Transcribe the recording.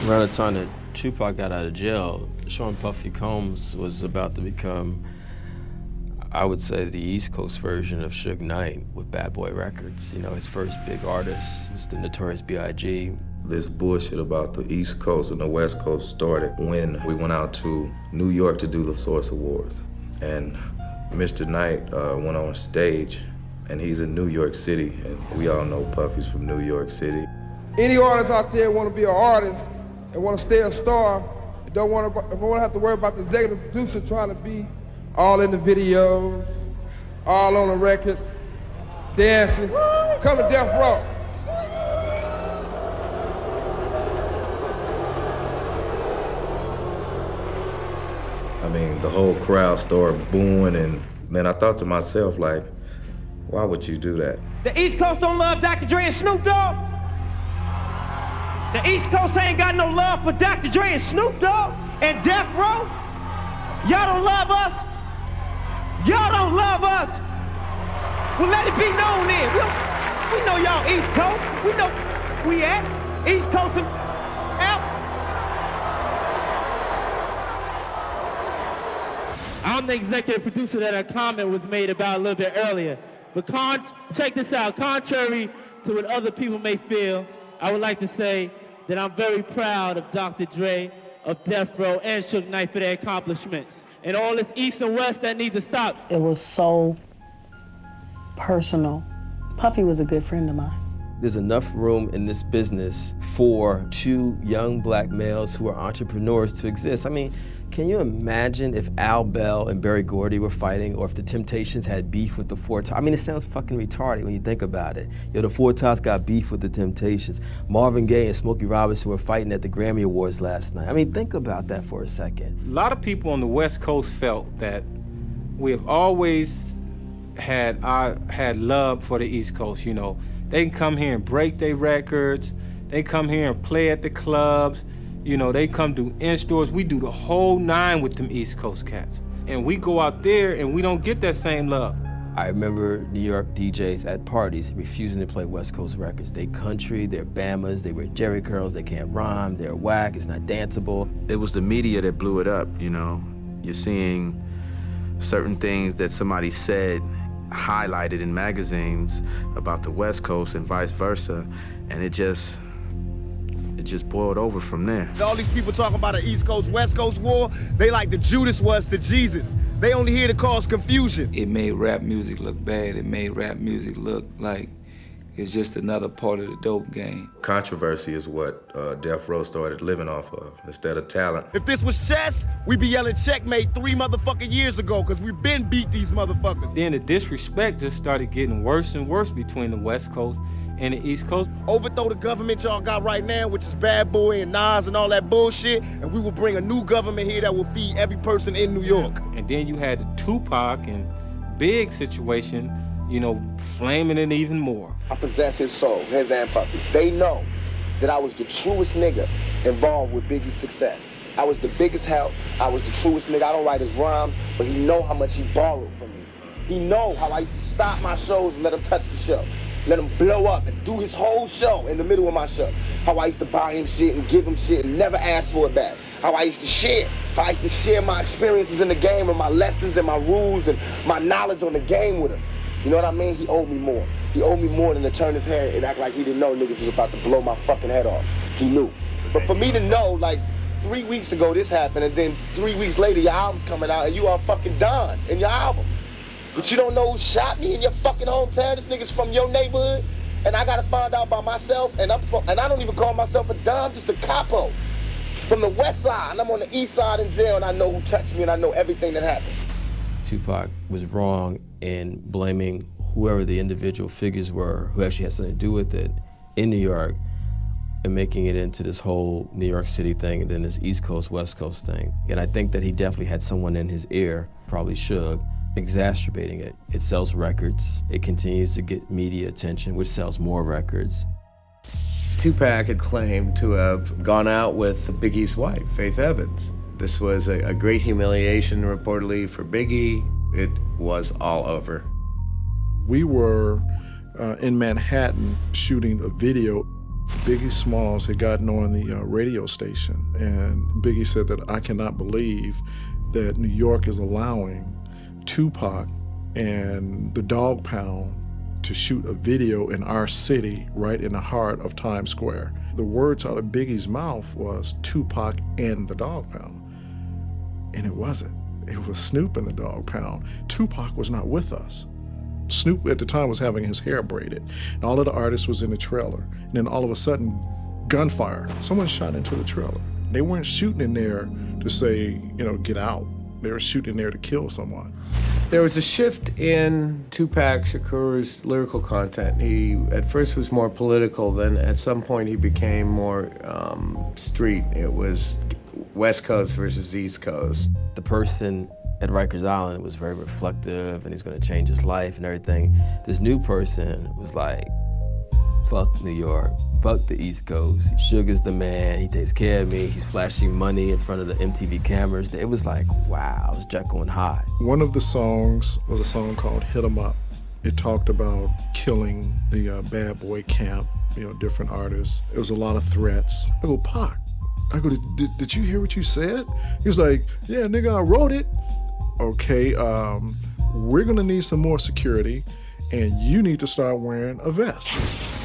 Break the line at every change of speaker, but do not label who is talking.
Around the time that Tupac got out of jail, Sean Puffy Combs was about to become, I would say, the East Coast version of Suge Knight with Bad Boy Records. You know, his first big artist was the Notorious B.I.G.
This bullshit about the East Coast and the West Coast started when we went out to New York to do the Source Awards. And Mr. Knight went on stage, and he's in New York City, and we all know Puffy's from New York City.
Any artists out there want to be an artist and want to stay a star, don't want to have to worry about the executive producer trying to be all in the videos, all on the record, dancing. Come to Death Row.
I mean, the whole crowd started booing, and man, I thought to myself, like, why would you do that?
The East Coast don't love Dr. Dre and Snoop Dogg. The East Coast ain't got no love for Dr. Dre and Snoop Dogg and Death Row. Y'all don't love us. Y'all don't love us. Well, let it be known then. We know y'all East Coast. We know we at East Coast and Alpha. I'm the executive producer that a comment was made about a little bit earlier. But check this out. Contrary to what other people may feel, I would like to say that I'm very proud of Dr. Dre, of Death Row, and Suge Knight for their accomplishments. And all this East and West that needs to stop.
It was so personal. Puffy was a good friend of mine.
There's enough room in this business for two young black males who are entrepreneurs to exist. I mean, can you imagine if Al Bell and Berry Gordy were fighting, or if the Temptations had beef with the Four Tops? I mean, it sounds fucking retarded when you think about it. Yo, the Four Tops got beef with the Temptations. Marvin Gaye and Smokey Robinson were fighting at the Grammy Awards last night. I mean, think about that for a second.
A lot of people on the West Coast felt that we have always had love for the East Coast, you know. They can come here and break their records. They come here and play at the clubs. You know, they come do in-stores. We do the whole nine with them East Coast cats. And we go out there and we don't get that same love.
I remember New York DJs at parties refusing to play West Coast records. They country, they're Bamas, they wear jerry curls, they can't rhyme, they're whack, it's not danceable.
It was the media that blew it up, you know. You're seeing certain things that somebody said highlighted in magazines about the West Coast and vice versa, and it just boiled over from there.
All these people talking about an East Coast, West Coast war, they like the Judas was to Jesus. They only here to cause confusion.
It made rap music look bad. It made rap music look like it's just another part of the dope game.
Controversy is what Death Row started living off of, instead of talent.
If this was chess, we'd be yelling checkmate 3 motherfucking years ago, because we've been beat these motherfuckers.
Then the disrespect just started getting worse and worse between the West Coast and the East Coast.
Overthrow the government y'all got right now, which is Bad Boy and Nas and all that bullshit, and we will bring a new government here that will feed every person in New York.
And then you had the Tupac and Big situation, you know, flaming it even more.
I possess his soul, his and Puffy. They know that I was the truest nigga involved with Biggie's success. I was the biggest help. I was the truest nigga. I don't write his rhymes, but he know how much he borrowed from me. He know how I used to stop my shows and let him touch the show. Let him blow up and do his whole show in the middle of my show. How I used to buy him shit and give him shit and never ask for it back. How I used to share. How I used to share my experiences in the game and my lessons and my rules and my knowledge on the game with him. You know what I mean? He owed me more. He owed me more than to turn his head and act like he didn't know niggas was about to blow my fucking head off. He knew. But for me to know, like, 3 weeks ago this happened, and then 3 weeks later your album's coming out and you are fucking done in your album. But you don't know who shot me in your fucking hometown. This nigga's from your neighborhood, and I gotta find out by myself. And I don't even call myself a Don, I'm just a capo from the West Side, and I'm on the East Side in jail, and I know who touched me, and I know everything that happened.
Tupac was wrong in blaming whoever the individual figures were who actually had something to do with it in New York and making it into this whole New York City thing and then this East Coast, West Coast thing. And I think that he definitely had someone in his ear, probably Suge, exacerbating it. It sells records. It continues to get media attention, which sells more records.
Tupac had claimed to have gone out with Biggie's wife, Faith Evans. This was a great humiliation, reportedly, for Biggie. It was all over.
We were in Manhattan shooting a video. Biggie Smalls had gotten on the radio station, and Biggie said that I cannot believe that New York is allowing Tupac and the Dog Pound to shoot a video in our city right in the heart of Times Square. The words out of Biggie's mouth was Tupac and the Dog Pound. And it wasn't. It was Snoop and the Dog Pound. Tupac was not with us. Snoop at the time was having his hair braided, and all of the artists was in the trailer. And then all of a sudden, gunfire. Someone shot into the trailer. They weren't shooting in there to say, get out. They were shooting there to kill someone.
There was a shift in Tupac Shakur's lyrical content. He at first was more political, then at some point he became more street. It was West Coast versus East Coast.
The person at Rikers Island was very reflective and he's gonna change his life and everything. This new person was like, fuck New York, fuck the East Coast. Suge's the man, he takes care of me, he's flashing money in front of the MTV cameras. It was like, wow, I was Jekyll and Hyde.
One of the songs was a song called Hit 'Em Up. It talked about killing the bad boy camp, different artists. It was a lot of threats. I go, Pac, did you hear what you said? He was like, yeah, nigga, I wrote it. Okay, we're gonna need some more security and you need to start wearing a vest.